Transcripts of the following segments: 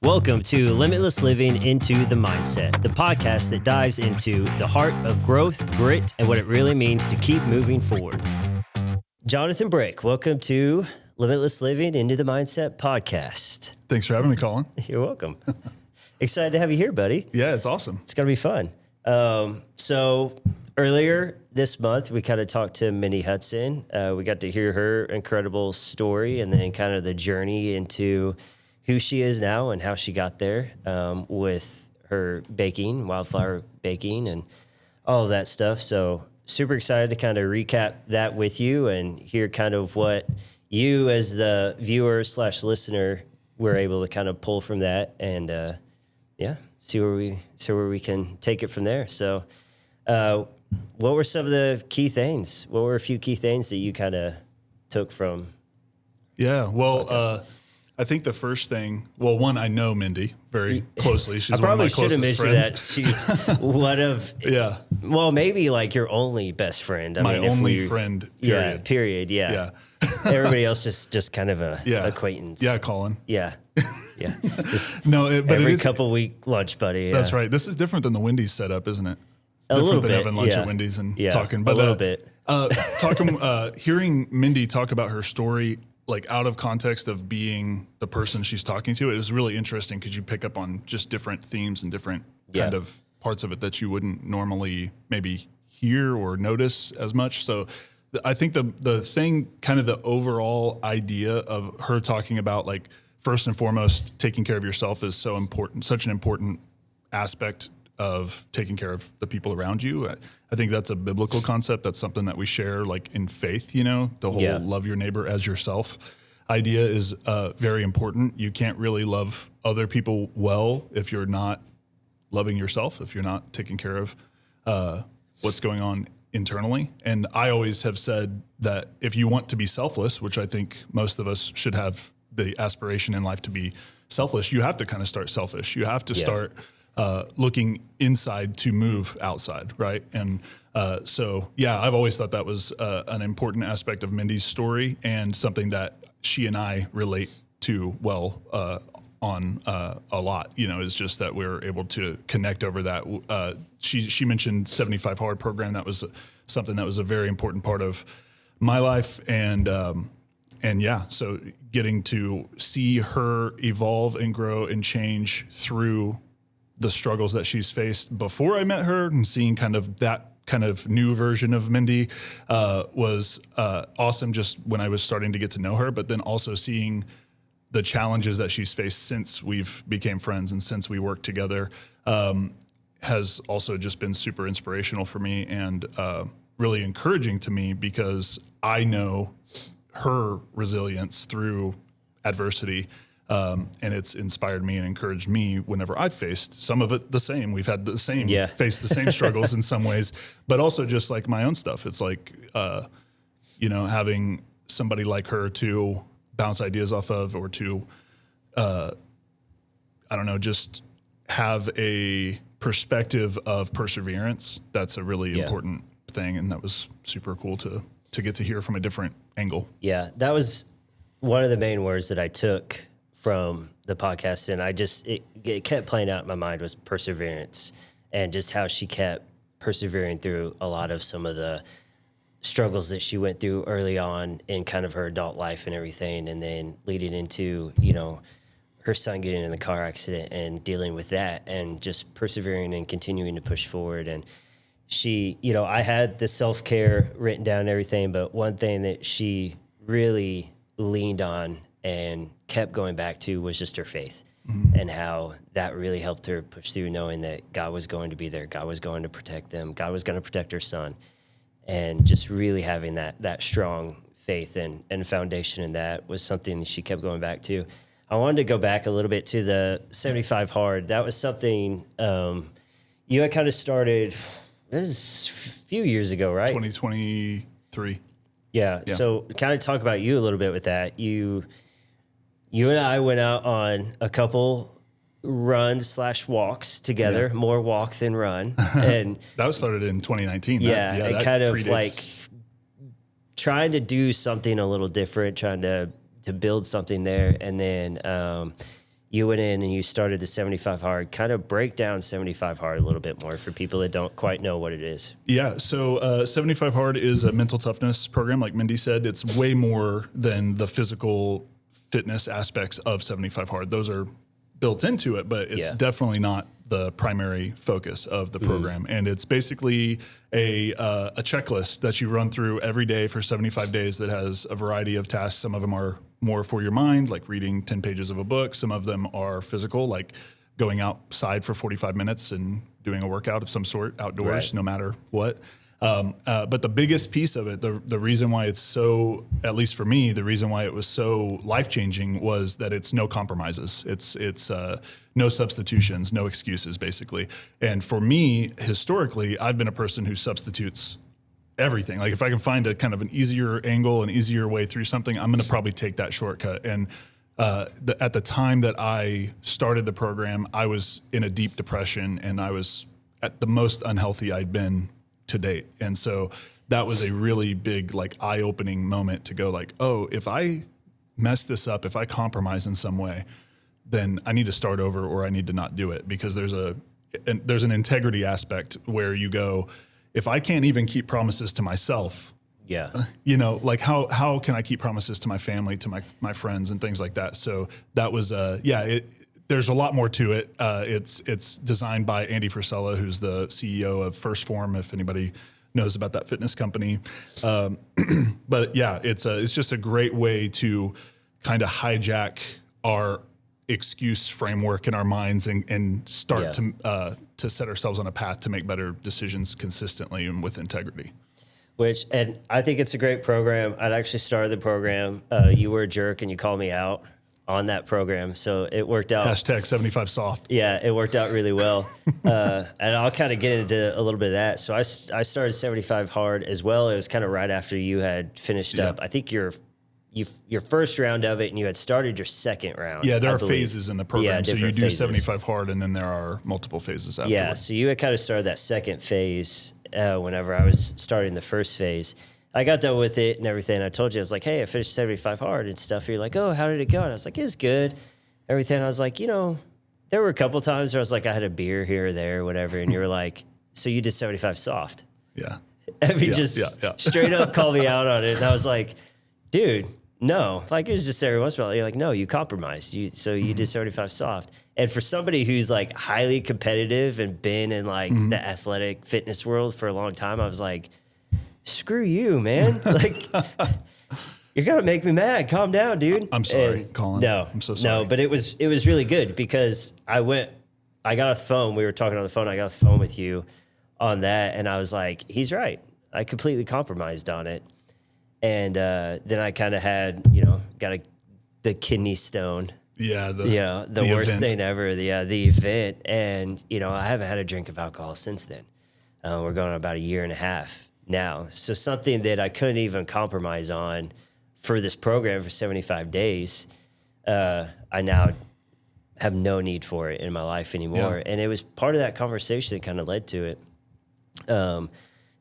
Welcome to Limitless Living Into the Mindset, the podcast that dives into the heart of growth, grit, and what it really means to keep moving forward. Jonathan Brick, welcome to Limitless Living Into the Mindset podcast. Thanks for having me, Colin. You're welcome. Excited to have you here, buddy. Yeah, it's awesome. It's going to be fun. So earlier this month, we kind of talked to Mindy Hudson. We got to hear her incredible story and then kind of the journey into who she is now and how she got there with her baking, wildflower baking, and all of that stuff. So super excited to kind of recap that with you and hear kind of what you as the viewer / listener were able to kind of pull from that and see where we can take it from there. So what were some of the key things? What were a few key things that you kind of took from? Yeah, well, I think the first thing, one, I know Mindy very closely. She's one of my closest friends. That she's one of, well, maybe like your only best friend. My only friend, period. Yeah, period, yeah. Everybody else just kind of a acquaintance. Yeah, Colin. Yeah. Just but every it is, couple week lunch buddy. Yeah. That's right. This is different than the Wendy's setup, isn't it? It's a different little than bit, having lunch at Wendy's and talking. But a little bit. Hearing Mindy talk about her story, like out of context of being the person she's talking to, it was really interesting because you pick up on just different themes and different kind of parts of it that you wouldn't normally maybe hear or notice as much. So I think the thing, kind of the overall idea of her talking about, like, first and foremost, taking care of yourself is so important, such an important aspect of taking care of the people around you. I think that's a biblical concept. That's something that we share, like, in faith, the whole love your neighbor as yourself idea is very important. You can't really love other people well if you're not loving yourself, if you're not taking care of what's going on internally. And I always have said that if you want to be selfless, which I think most of us should have the aspiration in life to be selfless, you have to kind of start selfish. You have to start looking inside to move outside, right? And I've always thought that was an important aspect of Mindy's story and something that she and I relate to well on a lot. Is just that we're able to connect over that. She mentioned 75 Hard program. That was something that was a very important part of my life, so getting to see her evolve and grow and change through the struggles that she's faced before I met her and seeing kind of that kind of new version of Mindy was awesome just when I was starting to get to know her, but then also seeing the challenges that she's faced since we've became friends and since we worked together has also just been super inspirational for me and really encouraging to me because I know her resilience through adversity. And it's inspired me and encouraged me whenever I've faced some of it the same. We've had the same, faced the same struggles in some ways, but also just like my own stuff. It's like, having somebody like her to bounce ideas off of or to, just have a perspective of perseverance. That's a really important thing. And that was super cool to get to hear from a different angle. Yeah, that was one of the main words that I took from the podcast, and it kept playing out in my mind was perseverance, and just how she kept persevering through a lot of some of the struggles that she went through early on in kind of her adult life and everything, and then leading into, her son getting in the car accident and dealing with that and just persevering and continuing to push forward. And she, I had the self-care written down and everything, but one thing that she really leaned on and kept going back to was just her faith and how that really helped her push through, knowing that God was going to be there. God was going to protect them. God was going to protect her son, and just really having that strong faith and foundation in that was something that she kept going back to. I wanted to go back a little bit to the 75 Hard. That was something you had kind of started, this is a few years ago, right? 2023. Yeah. So kind of talk about you a little bit with that. You and I went out on a couple run/walks together, more walk than run. And that was started in 2019. That kind of predates. Like trying to do something a little different, trying to build something there. And then you went in and you started the 75 hard. Kind of break down 75 hard a little bit more for people that don't quite know what it is. Yeah. So 75 hard is a mental toughness program. Like Mindy said, it's way more than the physical fitness aspects of 75 hard. Those are built into it, but it's definitely not the primary focus of the program. And it's basically a checklist that you run through every day for 75 days that has a variety of tasks. Some of them are more for your mind, like reading 10 pages of a book. Some of them are physical, like going outside for 45 minutes and doing a workout of some sort outdoors, no matter what. But the biggest piece of it, the reason why it's so, at least for me, the reason why it was so life-changing was that it's no compromises. It's no substitutions, no excuses, basically. And for me, historically, I've been a person who substitutes everything. Like if I can find a kind of an easier angle, an easier way through something, I'm going to probably take that shortcut. And at the time that I started the program, I was in a deep depression and I was at the most unhealthy I'd been to date. And so that was a really big, like, eye-opening moment to go like, oh, if I mess this up, if I compromise in some way, then I need to start over or I need to not do it, because there's an integrity aspect where you go, if I can't even keep promises to myself, like how can I keep promises to my family, to my friends and things like that? So that was, there's a lot more to it. It's designed by Andy Frisella, who's the CEO of First Form, if anybody knows about that fitness company. But yeah, it's just a great way to kind of hijack our excuse framework in our minds and start to set ourselves on a path to make better decisions consistently and with integrity. And I think it's a great program. I'd actually started the program. You were a jerk and you called me out on that program. So it worked out. Hashtag 75 soft. Yeah, it worked out really well. And I'll kind of get into a little bit of that. So I started 75 hard as well. It was kind of right after you had finished up. I think your first round of it, and you had started your second round. Yeah, there are phases in the program. Yeah, so you do phases. 75 hard, and then there are multiple phases afterwards. Yeah, so you had kind of started that second phase whenever I was starting the first phase. I got done with it and everything. I told you, I was like, hey, I finished 75 hard and stuff. You're like, oh, how did it go? And I was like, it was good. Everything. I was like, there were a couple times where I was like, I had a beer here or there or whatever. And you were like, so you did 75 soft. Yeah. Straight up called me out on it. And I was like, dude, no. Like, it was just every once in a while. You're like, no, you compromised. You did 75 soft. And for somebody who's like highly competitive and been in like the athletic fitness world for a long time, I was like, screw you, man. Like, you're going to make me mad. Calm down, dude. I'm sorry, Colin. No, I'm so sorry. No, but it was really good because I got off the phone. We were talking on the phone. I got off the phone with you on that. And I was like, he's right. I completely compromised on it. And then I kind of had, got the kidney stone. Yeah. The worst event. Thing ever. The event. And, I haven't had a drink of alcohol since then. We're going on about a year and a half now. So something that I couldn't even compromise on for this program for 75 days, I now have no need for it in my life anymore. Yeah. And it was part of that conversation that kind of led to it.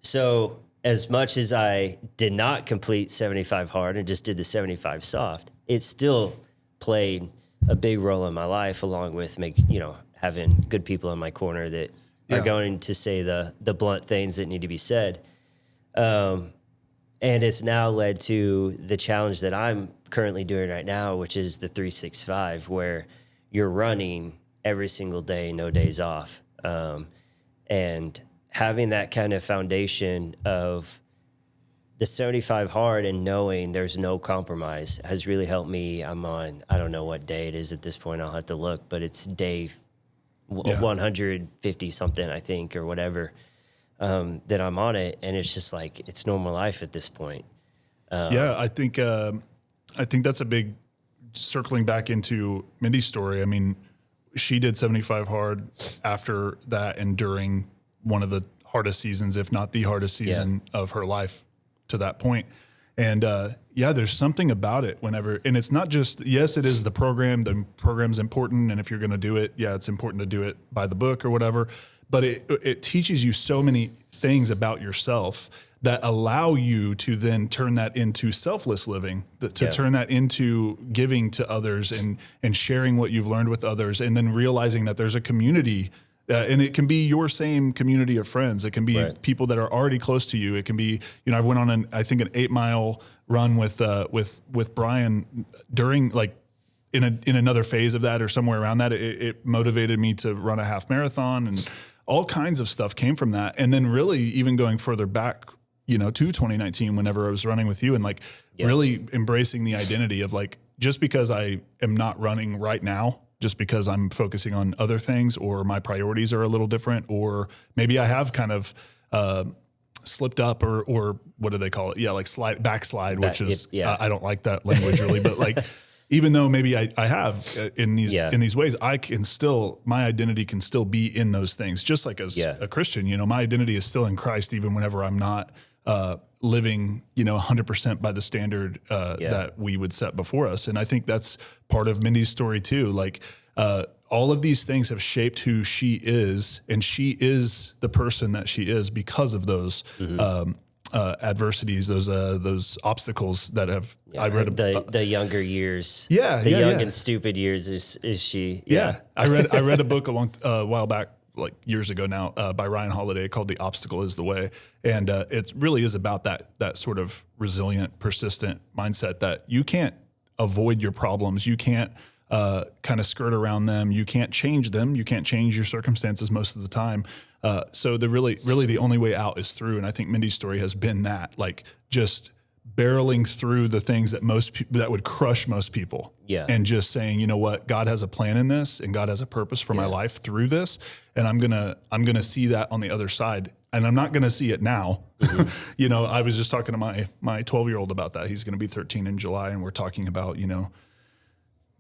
So as much as I did not complete 75 hard and just did the 75 soft, it still played a big role in my life, along with having good people in my corner that are going to say the blunt things that need to be said. And it's now led to the challenge that I'm currently doing right now, which is the 365, where you're running every single day, no days off. And having that kind of foundation of the 75 hard and knowing there's no compromise has really helped me. I'm on, I don't know what day it is at this point. I'll have to look, but it's day 150 something, I think, or whatever. That I'm on it, and it's just like it's normal life at this point. I think that's a big circling back into Mindy's story. I mean, she did 75 hard after that and during one of the hardest seasons, if not the hardest season of her life to that point. And there's something about it whenever, and it's not just, yes, it is the program's important, and if you're going to do it, it's important to do it by the book or whatever. But it teaches you so many things about yourself that allow you to then turn that into selfless living, to turn that into giving to others and sharing what you've learned with others, and then realizing that there's a community. And it can be your same community of friends. It can be people that are already close to you. It can be, I went on an 8-mile run with Brian during in another phase of that or somewhere around that. It motivated me to run a half marathon, and all kinds of stuff came from that. And then really even going further back, to 2019, whenever I was running with you, and really embracing the identity of just because I am not running right now, just because I'm focusing on other things, or my priorities are a little different, or maybe I have kind of slipped up, or what do they call it? Yeah, backslide, which is I don't like that language really, but even though maybe I have in these ways, I can still, my identity can still be in those things. Just like as a Christian, my identity is still in Christ, even whenever I'm not living, 100% by the standard that we would set before us. And I think that's part of Mindy's story too. All of these things have shaped who she is, and she is the person that she is because of those adversities, those obstacles that have. I read the younger years. Yeah, the young and stupid years is she? Yeah, I read a book a while back, years ago now, by Ryan Holiday, called "The Obstacle Is the Way," and it really is about that sort of resilient, persistent mindset that you can't avoid your problems, you can't kind of skirt around them, you can't change them, you can't change your circumstances most of the time. So really the only way out is through. And I think Mindy's story has been that, just barreling through the things that that would crush most people. Yeah. And just saying, you know what, God has a plan in this, and God has a purpose for my life through this. And I'm going to see that on the other side. And I'm not going to see it now. Mm-hmm. I was just talking to my 12-year-old about that. He's going to be 13 in July. And we're talking about,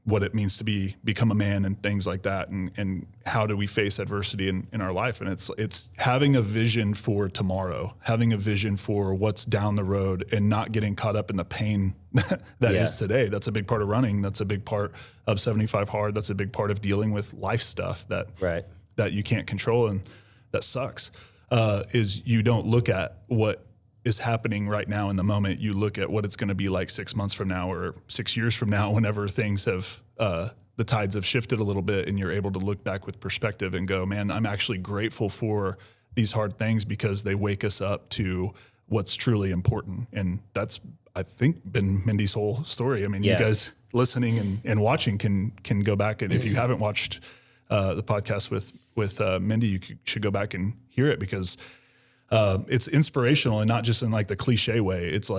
what it means to become a man and things like that. And how do we face adversity in our life? And it's having a vision for tomorrow, having a vision for what's down the road, and not getting caught up in the pain that is today. That's a big part of running. That's a big part of 75 Hard. That's a big part of dealing with life stuff that you can't control. And that sucks, is you don't look at what is happening right now in the moment. You look at what it's going to be like 6 months from now, or 6 years from now, whenever things have, the tides have shifted a little bit, and you're able to look back with perspective and go, man, I'm actually grateful for these hard things, because they wake us up to what's truly important. And that's, I think, been Mindy's whole story. I mean, you guys listening and watching can go back, and if you haven't watched the podcast with Mindy, you should go back and hear it, because it's inspirational, and not just in the cliche way. It's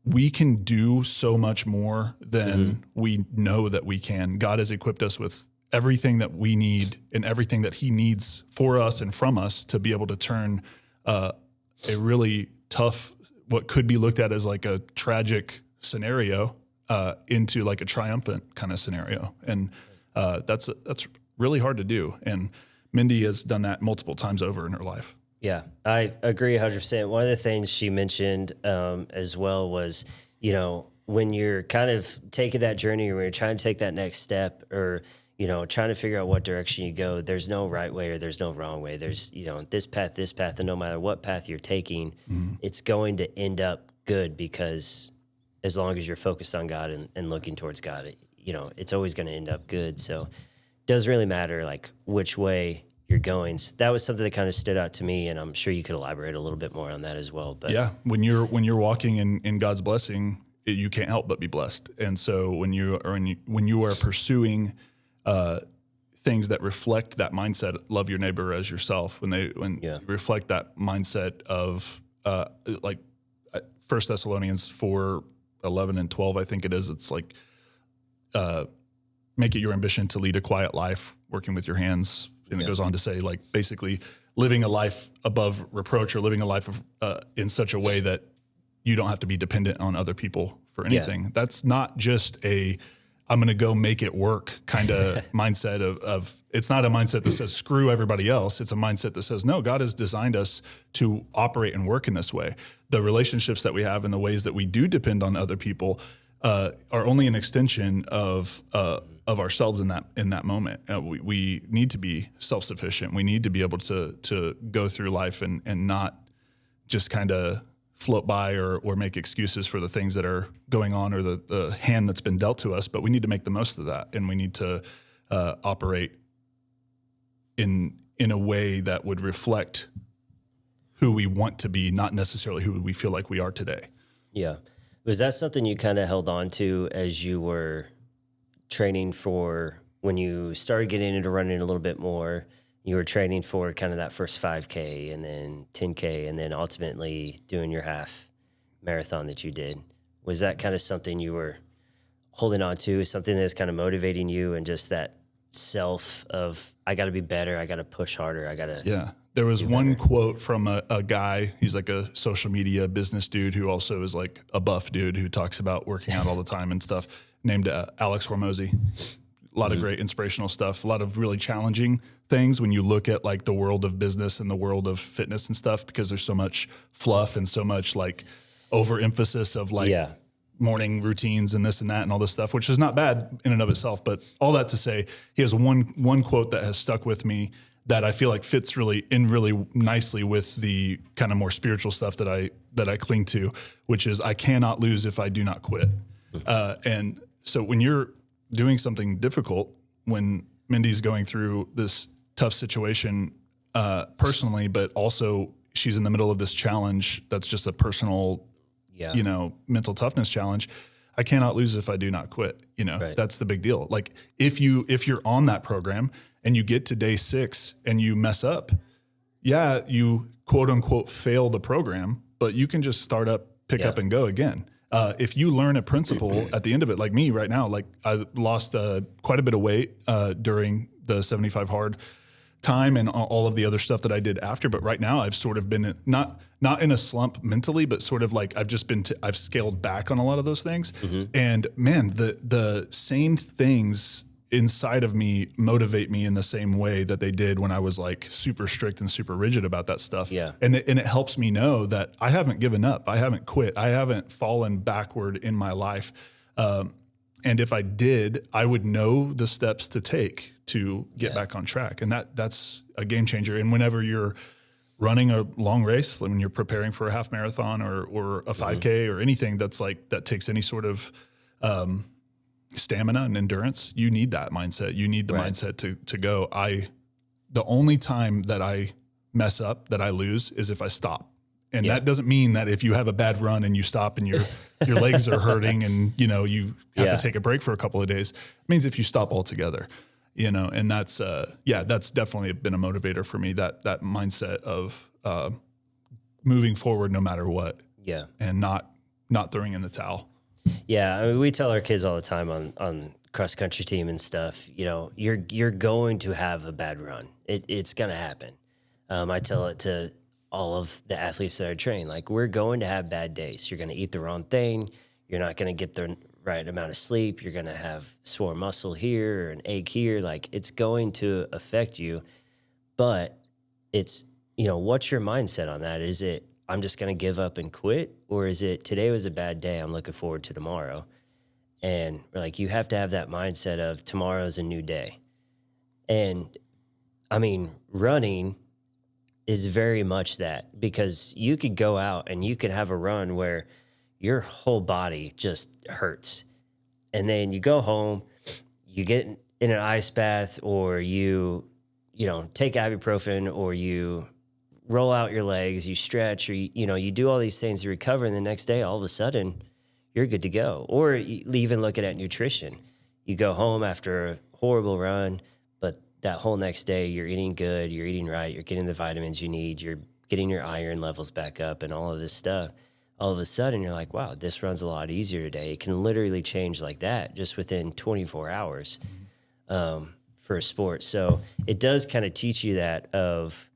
we can do so much more than we know that we can. God has equipped us with everything that we need, and everything that He needs for us and from us, to be able to turn a really tough, what could be looked at as a tragic scenario, into a triumphant kind of scenario. And that's really hard to do. And Mindy has done that multiple times over in her life. Yeah, I agree 100%. One of the things she mentioned as well was, when you're kind of taking that journey, or when you're trying to take that next step, or, trying to figure out what direction you go, there's no right way or there's no wrong way. There's, this path, and no matter what path you're taking, it's going to end up good, because as long as you're focused on God and looking towards God, it's always going to end up good. So it doesn't really matter which way you're going. So that was something that kind of stood out to me, and I'm sure you could elaborate a little bit more on that as well. But yeah, when you're walking in God's blessing, you can't help but be blessed. And so when you are pursuing things that reflect that mindset, love your neighbor as yourself, when you reflect that mindset of 1 Thessalonians 4:11 and 12, I think it is. It's make it your ambition to lead a quiet life, working with your hands. And it goes on to say, basically living a life above reproach, or living a life of in such a way that you don't have to be dependent on other people for anything. That's not just I'm going to go make it work kind of mindset of it's not a mindset that says screw everybody else. It's a mindset that says, no, God has designed us to operate and work in this way. The relationships that we have and the ways that we do depend on other people are only an extension of ourselves in that moment. We need to be self-sufficient. We need to be able to go through life and not just kind of float by or make excuses for the things that are going on or the hand that's been dealt to us, but we need to make the most of that. And we need to operate in a way that would reflect who we want to be, not necessarily who we feel like we are today. Yeah. Was that something you kind of held on to as you were training for, when you started getting into running a little bit more, you were training for kind of that first 5K and then 10K and then ultimately doing your half marathon that you did? Was that kind of something you were holding on to, something that was kind of motivating you, and just that self of, I got to be better, I got to push harder, I got to... Yeah. There was one quote from a guy, he's like a social media business dude who also is like a buff dude who talks about working out all the time and stuff, named Alex Hormozy. A lot of great inspirational stuff, a lot of really challenging things when you look at like the world of business and the world of fitness and stuff, because there's so much fluff and so much like overemphasis of like morning routines and this and that and all this stuff, which is not bad in and of itself. But all that to say, he has one quote that has stuck with me that I feel like fits really nicely with the kind of more spiritual stuff that I cling to, which is, I cannot lose if I do not quit. And so when you're doing something difficult, when Mindy's going through this tough situation personally, but also she's in the middle of this challenge that's just a personal, mental toughness challenge. I cannot lose if I do not quit. That's the big deal. Like if you're on that program and you get to day 6 and you mess up, you quote unquote fail the program, but you can just start up, pick up and go again. If you learn a principle at the end of it, like me right now, like I lost quite a bit of weight during the 75 hard time and all of the other stuff that I did after. But right now I've sort of been not in a slump mentally, but sort of like I've scaled back on a lot of those things. And man, the same things inside of me motivate me in the same way that they did when I was like super strict and super rigid about that stuff. Yeah. And it helps me know that I haven't given up. I haven't quit. I haven't fallen backward in my life. And if I did, I would know the steps to take to get back on track. And that's a game changer. And whenever you're running a long race, like when you're preparing for a half marathon or a 5K or anything that's like, that takes any sort of, stamina and endurance, you need that mindset. You need the mindset to go. The only time that I mess up, that I lose, is if I stop. And that doesn't mean that if you have a bad run and you stop and your legs are hurting and you have to take a break for a couple of days. It means if you stop altogether, and that's definitely been a motivator for me, that mindset of moving forward no matter what. Yeah. And not throwing in the towel. Yeah, I mean, we tell our kids all the time on cross country team and stuff, you're going to have a bad run. It's going to happen. I tell it to all of the athletes that I train, like, we're going to have bad days. You're going to eat the wrong thing. You're not going to get the right amount of sleep. You're going to have sore muscle here or an ache here. Like, it's going to affect you, but it's, what's your mindset on that? Is it, I'm just going to give up and quit? Or is it, today was a bad day, I'm looking forward to tomorrow? And like, you have to have that mindset of tomorrow's a new day. And I mean, running is very much that, because you could go out and you could have a run where your whole body just hurts. And then you go home, you get in an ice bath, or you take ibuprofen, or you roll out your legs, you stretch, or you do all these things to recover, and the next day, all of a sudden, you're good to go. Or you even look at nutrition. You go home after a horrible run, but that whole next day, you're eating good, you're eating right, you're getting the vitamins you need, you're getting your iron levels back up, and all of this stuff. All of a sudden, you're like, wow, this run's a lot easier today. It can literally change like that just within 24 hours for a sport. So it does kind of teach you that of,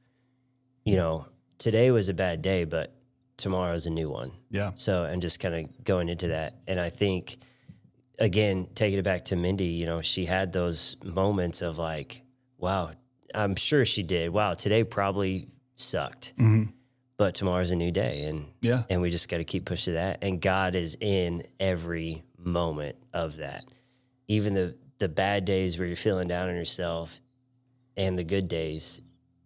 today was a bad day, but tomorrow's a new one. Yeah. So, and just kind of going into that. And I think, again, taking it back to Mindy, she had those moments of like, wow, I'm sure she did. Wow, today probably sucked, but tomorrow's a new day. And we just got to keep pushing that. And God is in every moment of that. Even the bad days where you're feeling down on yourself, and the good days,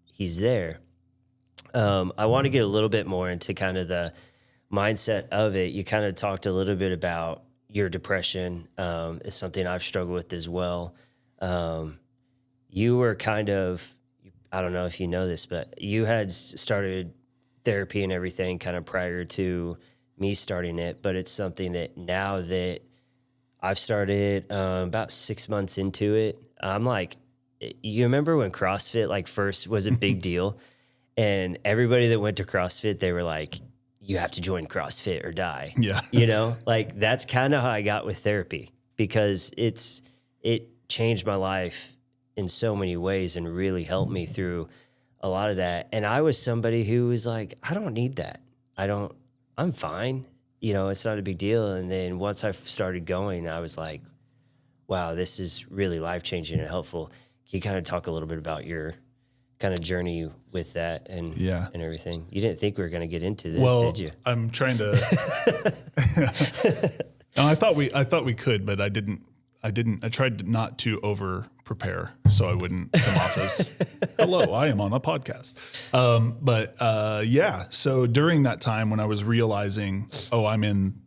he's there. I want to get a little bit more into kind of the mindset of it. You kind of talked a little bit about your depression. It's something I've struggled with as well. You were kind of, I don't know if you know this, but you had started therapy and everything kind of prior to me starting it. But it's something that now that I've started about 6 months into it, I'm like, you remember when CrossFit like first was a big deal? And everybody that went to CrossFit, they were like, you have to join CrossFit or die. Yeah. You know, like that's kind of how I got with therapy, because it changed my life in so many ways and really helped me through a lot of that. And I was somebody who was like, I don't need that. I'm fine. You know, it's not a big deal. And then once I started going, I was like, wow, this is really life-changing and helpful. Can you kind of talk a little bit about your kind of journey with that and everything? You didn't think we were going to get into this, did you? I'm trying to. No, I thought we could, but I didn't. I tried not to over prepare so I wouldn't come off as, hello, I am on a podcast. So during that time when I was realizing, I'm in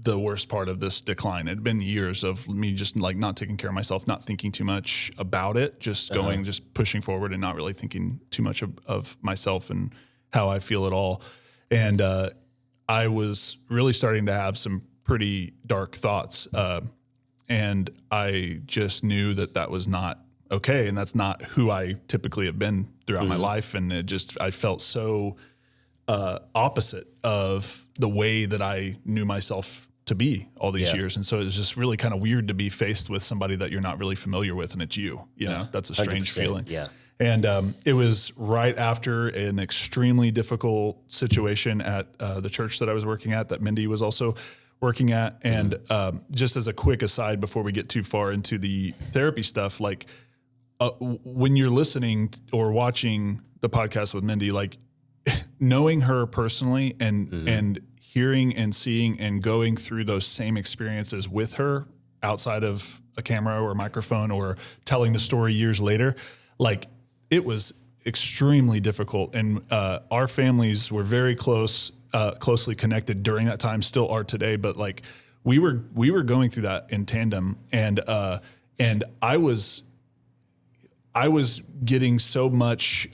the worst part of this decline, it'd been years of me just like not taking care of myself, not thinking too much about it, just going, just pushing forward and not really thinking too much of myself and how I feel at all. And I was really starting to have some pretty dark thoughts. And I just knew that was not okay. And that's not who I typically have been throughout my life. And I felt so opposite of the way that I knew myself to be all these years. And so it was just really kind of weird to be faced with somebody that you're not really familiar with, and it's you know, that's a strange feeling. Yeah. And it was right after an extremely difficult situation at the church that I was working at, that Mindy was also working at. And just as a quick aside, before we get too far into the therapy stuff, like when you're listening or watching the podcast with Mindy, like knowing her personally and hearing and seeing and going through those same experiences with her outside of a camera or a microphone or telling the story years later, like it was extremely difficult. And our families were very closely connected during that time, still are today. But like we were going through that in tandem, and I was getting so much.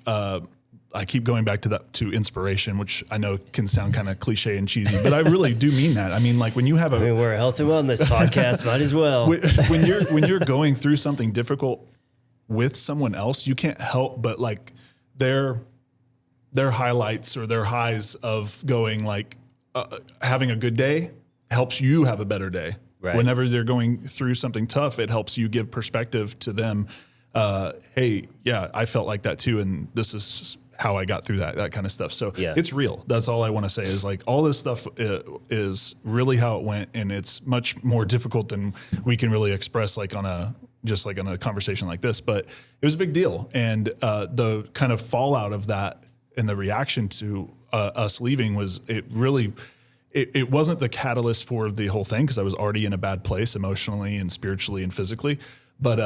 I keep going back to inspiration, which I know can sound kind of cliche and cheesy, but I really do mean that. I mean, like when you have we're a health and wellness podcast, might as well. When you're going through something difficult with someone else, you can't help but like their highlights or their highs of going like having a good day helps you have a better day. Right. Whenever they're going through something tough, it helps you give perspective to them. Hey, yeah, I felt like that too, and this is how I got through that kind of stuff. So it's real. That's all I want to say is like all this stuff is really how it went, and it's much more difficult than we can really express like on a conversation like this. But it was a big deal, and the kind of fallout of that and the reaction to us leaving was it wasn't the catalyst for the whole thing, because I was already in a bad place emotionally and spiritually and physically. But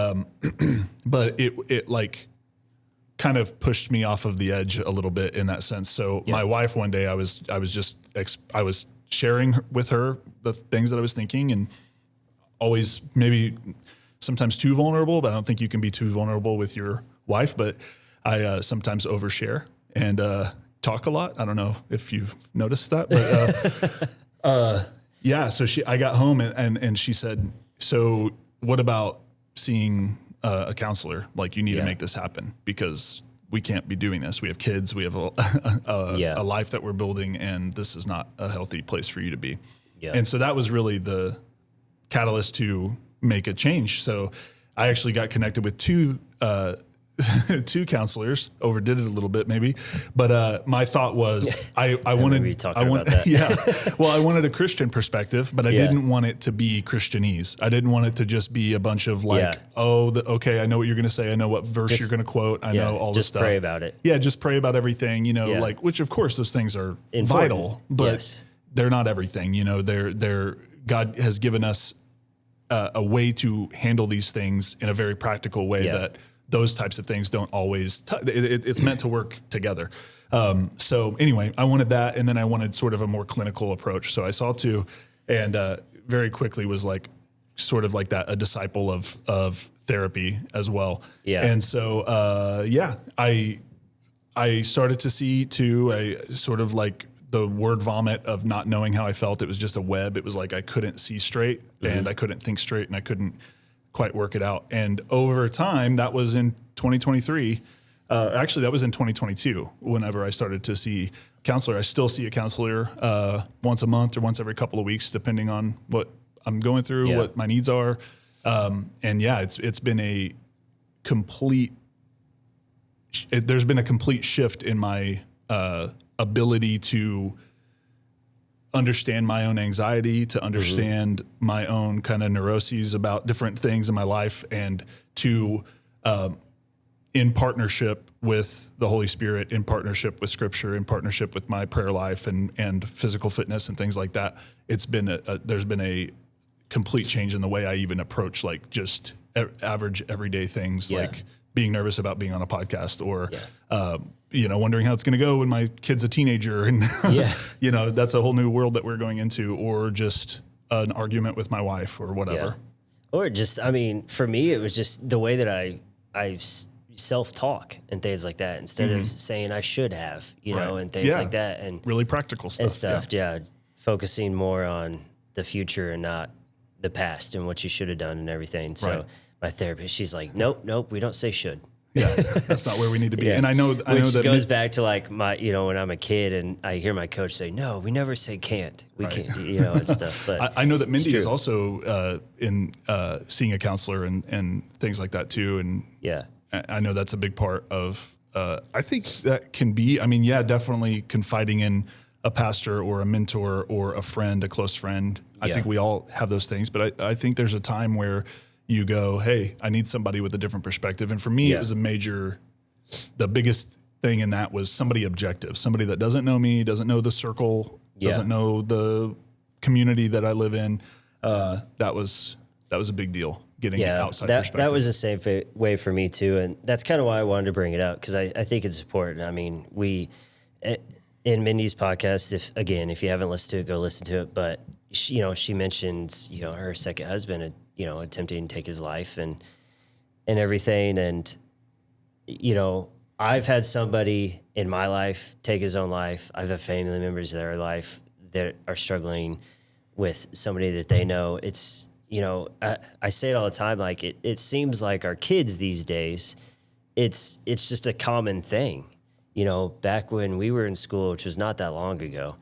it like kind of pushed me off of the edge a little bit in that sense. So my wife, one day I was sharing with her the things that I was thinking, and always maybe sometimes too vulnerable, but I don't think you can be too vulnerable with your wife. But I sometimes overshare and talk a lot. I don't know if you've noticed that, but so I got home and she said, so what about seeing a counselor? Like, you need to make this happen, because we can't be doing this. We have kids, we have a life that we're building, and this is not a healthy place for you to be. Yeah. And so that was really the catalyst to make a change. So I actually got connected with two counselors, overdid it a little bit maybe, but my thought was I wanted I wanted a Christian perspective, but I didn't want it to be Christianese. I didn't want it to just be a bunch of like, okay, I know what you're going to say, I know what verse you're going to quote, I know all this stuff. Just pray about it. Yeah, just pray about everything, like, which of course those things are important, vital, but they're not everything. They're God has given us a way to handle these things in a very practical way those types of things don't always, it's meant to work together. So anyway, I wanted that. And then I wanted sort of a more clinical approach. So I saw two, and very quickly was like, sort of like that, a disciple of therapy as well. Yeah. And so, I started to see too, I sort of like the word vomit of not knowing how I felt. It was just a web. It was like, I couldn't see straight and I couldn't think straight and I couldn't quite work it out. And over time, that was in 2023. Actually, that was in 2022. Whenever I started to see a counselor, I still see a counselor once a month or once every couple of weeks, depending on what I'm going through, what my needs are. And yeah, it's been a complete. There's been a complete shift in my ability to understand my own anxiety, to understand my own kind of neuroses about different things in my life, and to, in partnership with the Holy Spirit, in partnership with Scripture, in partnership with my prayer life and physical fitness and things like that, it's been there's been a complete change in the way I even approach like just average everyday things, like being nervous about being on a podcast, or wondering how it's going to go when my kid's a teenager, and that's a whole new world that we're going into, or just an argument with my wife or whatever. Or just, I mean, for me, it was just the way that I self-talk and things like that, instead of saying I should have, know, and things like that, and really practical stuff and stuff. Focusing more on the future and not the past and what you should have done and everything. So my therapist, she's like, nope, we don't say should. Yeah, that's not where we need to be. And I know that goes back to like my, when I'm a kid and I hear my coach say, no, we never say can't. We can't, and stuff. But I know that Mindy is also in seeing a counselor and things like that too. And I know that's a big part of, I think that can be, definitely confiding in a pastor or a mentor or a friend, a close friend. I think we all have those things, but I think there's a time where you go, hey, I need somebody with a different perspective. And for me, it was the biggest thing in that was somebody objective, somebody that doesn't know me, doesn't know the circle, doesn't know the community that I live in. That was a big deal, getting outside perspective. That was the same way for me too. And that's kind of why I wanted to bring it up, because I think it's important. I mean, in Mindy's podcast, if you haven't listened to it, go listen to it. But she mentions, her second husband, attempting to take his life and everything. And, I've had somebody in my life take his own life. I've had family members in their life that are struggling with somebody that they know. It's, I say it all the time, like it seems like our kids these days, it's just a common thing. Back when we were in school, which was not that long ago,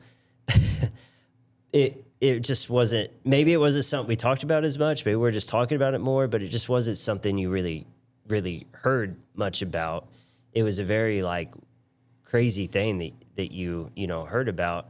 it just wasn't, maybe it wasn't something we talked about as much. Maybe we're just talking about it more, but it just wasn't something you really, really heard much about. It was a very like crazy thing that you heard about,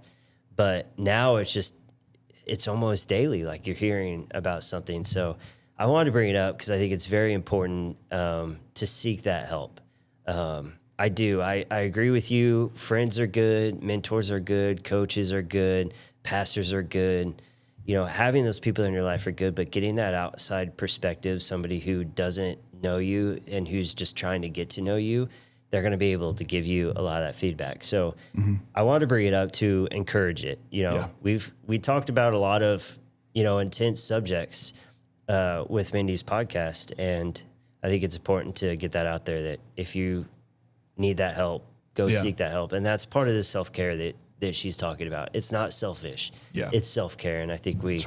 but now it's almost daily. Like you're hearing about something. So I wanted to bring it up because I think it's very important to seek that help. I do. I agree with you. Friends are good. Mentors are good. Coaches are good. Pastors are good. Having those people in your life are good, but getting that outside perspective, somebody who doesn't know you and who's just trying to get to know you, they're going to be able to give you a lot of that feedback. So I wanted to bring it up to encourage it. We talked about a lot of, intense subjects with Mindy's podcast. And I think it's important to get that out there, that if you need that help, go seek that help. And that's part of the self-care that she's talking about. It's not selfish. It's self-care. And I think we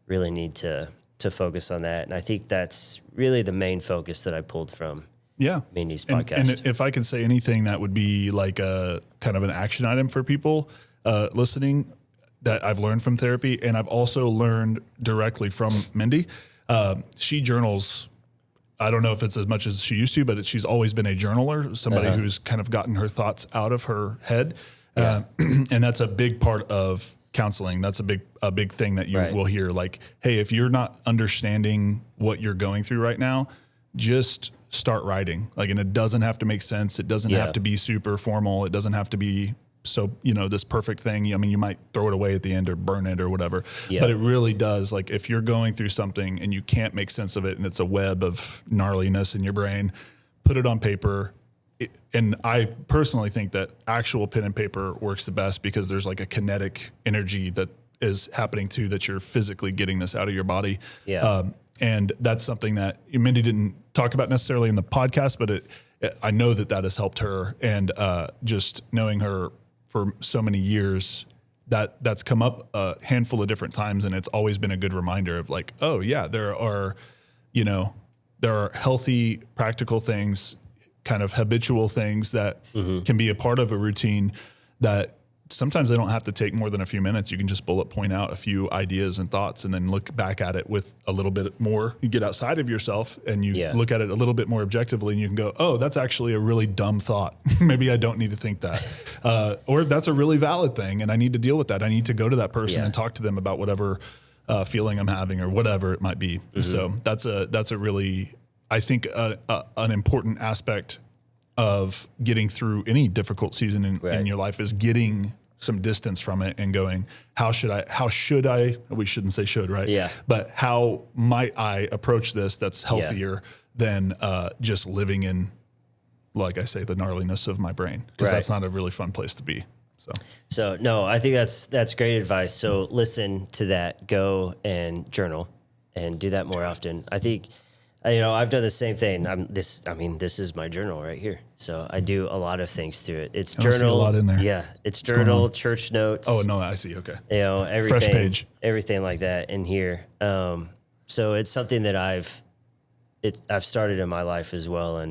really need to focus on that. And I think that's really the main focus that I pulled from Mindy's podcast. And if I could say anything, that would be like a kind of an action item for people listening that I've learned from therapy. And I've also learned directly from Mindy. She journals, I don't know if it's as much as she used to, but she's always been a journaler, somebody who's kind of gotten her thoughts out of her head. And that's a big part of counseling. That's a big thing that you will hear. Like, hey, if you're not understanding what you're going through right now, just start writing. Like, and it doesn't have to make sense. It doesn't have to be super formal. It doesn't have to be so, this perfect thing. I mean, you might throw it away at the end or burn it or whatever, but it really does. Like, if you're going through something and you can't make sense of it and it's a web of gnarliness in your brain, put it on paper. And I personally think that actual pen and paper works the best because there's like a kinetic energy that is happening too, that you're physically getting this out of your body. Yeah. And that's something that Mindy didn't talk about necessarily in the podcast, but I know that has helped her. And just knowing her for so many years, that's come up a handful of different times. And it's always been a good reminder of like, oh yeah, there are healthy, practical things, kind of habitual things that can be a part of a routine that sometimes they don't have to take more than a few minutes. You can just bullet point out a few ideas and thoughts and then look back at it with a little bit more. You get outside of yourself and you look at it a little bit more objectively and you can go, oh, that's actually a really dumb thought. Maybe I don't need to think that. Or that's a really valid thing and I need to deal with that. I need to go to that person and talk to them about whatever feeling I'm having or whatever it might be. So that's a really, I think, an important aspect of getting through any difficult season in your life is getting some distance from it and going, how should I, we shouldn't say should, right? Yeah. But how might I approach this that's healthier than just living in, like I say, the gnarliness of my brain? Because that's not a really fun place to be. So no, I think that's great advice. So listen to that, go and journal and do that more often. I think, I've done the same thing. This is my journal right here. So I do a lot of things through it. It's journal. I see a lot in there. Yeah. It's journal, church notes. Oh no, I see. Okay. Everything, fresh page, everything like that in here. So it's something that I've started in my life as well.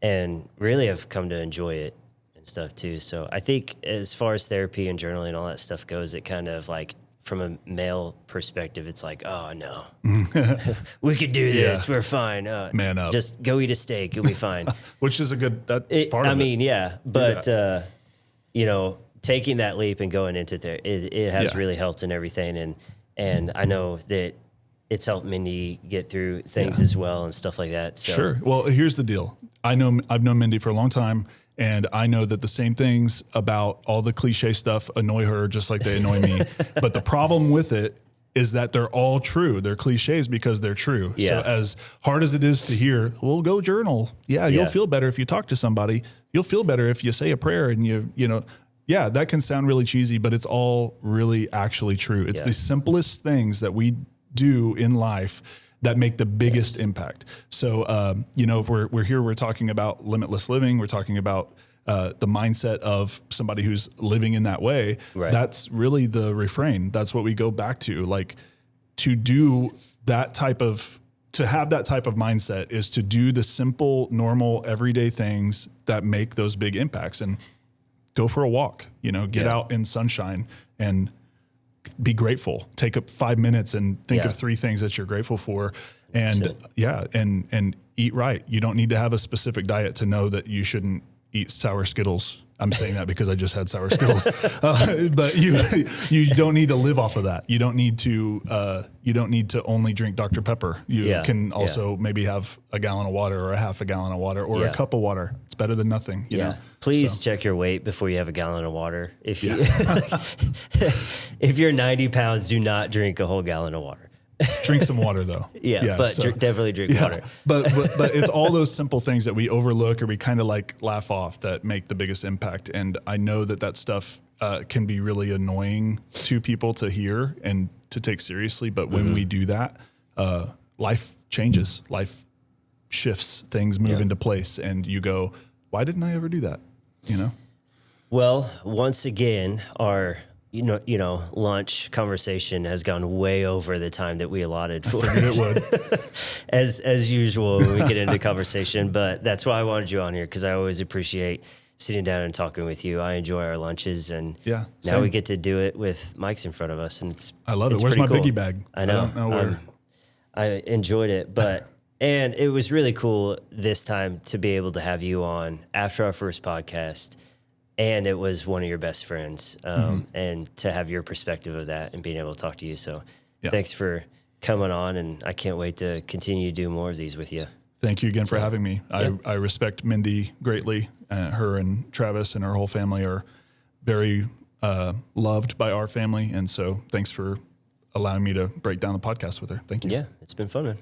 And really I've come to enjoy it and stuff too. So I think as far as therapy and journaling and all that stuff goes, it kind of like, from a male perspective, it's like, oh no, we could do this. We're fine. Man up. Just go eat a steak. You'll be fine. Which is part of it. I mean, yeah. But, taking that leap and going into there, it has really helped in everything. And I know that it's helped Mindy get through things as well and stuff like that. So. Sure. Well, here's the deal. I've known Mindy for a long time. And I know that the same things about all the cliche stuff annoy her just like they annoy me. But the problem with it is that they're all true. They're cliches because they're true. Yeah. So as hard as it is to hear, well, go journal. Yeah, you'll feel better if you talk to somebody. You'll feel better if you say a prayer and that can sound really cheesy, but it's all really actually true. It's the simplest things that we do in life that make the biggest impact. So, if we're here, we're talking about limitless living. We're talking about the mindset of somebody who's living in that way. Right. That's really the refrain. That's what we go back to. Like to have that type of mindset is to do the simple, normal, everyday things that make those big impacts and go for a walk, get out in sunshine and be grateful. Take up 5 minutes and think of 3 things that you're grateful for. And and eat right. You don't need to have a specific diet to know that you shouldn't eat sour Skittles. I'm saying that because I just had sour Skittles, but you don't need to live off of that. You don't need to only drink Dr. Pepper. You can also maybe have a gallon of water or a half a gallon of water or a cup of water. It's better than nothing. You know? Please check your weight before you have a gallon of water. If you if you're 90 pounds, do not drink a whole gallon of water. Drink some water though. Definitely drink water. But it's all those simple things that we overlook or we kind of like laugh off that make the biggest impact. And I know that stuff can be really annoying to people to hear and to take seriously. But when we do that, life changes, life shifts, things move into place, and you go, why didn't I ever do that? Well, once again, our lunch conversation has gone way over the time that we allotted for it. It would. as usual when we get into conversation, but that's why I wanted you on here because I always appreciate sitting down and talking with you. I enjoy our lunches, and now we get to do it with mics in front of us, and I love it. Where's my biggie bag? I know. I don't know where. I enjoyed it, and it was really cool this time to be able to have you on after our first podcast. And it was one of your best friends, and to have your perspective of that and being able to talk to you. So thanks for coming on, and I can't wait to continue to do more of these with you. Thank you again for having me. I respect Mindy greatly. Her and Travis and her whole family are very loved by our family. And so thanks for allowing me to break down the podcast with her. Thank you. Yeah, it's been fun, man.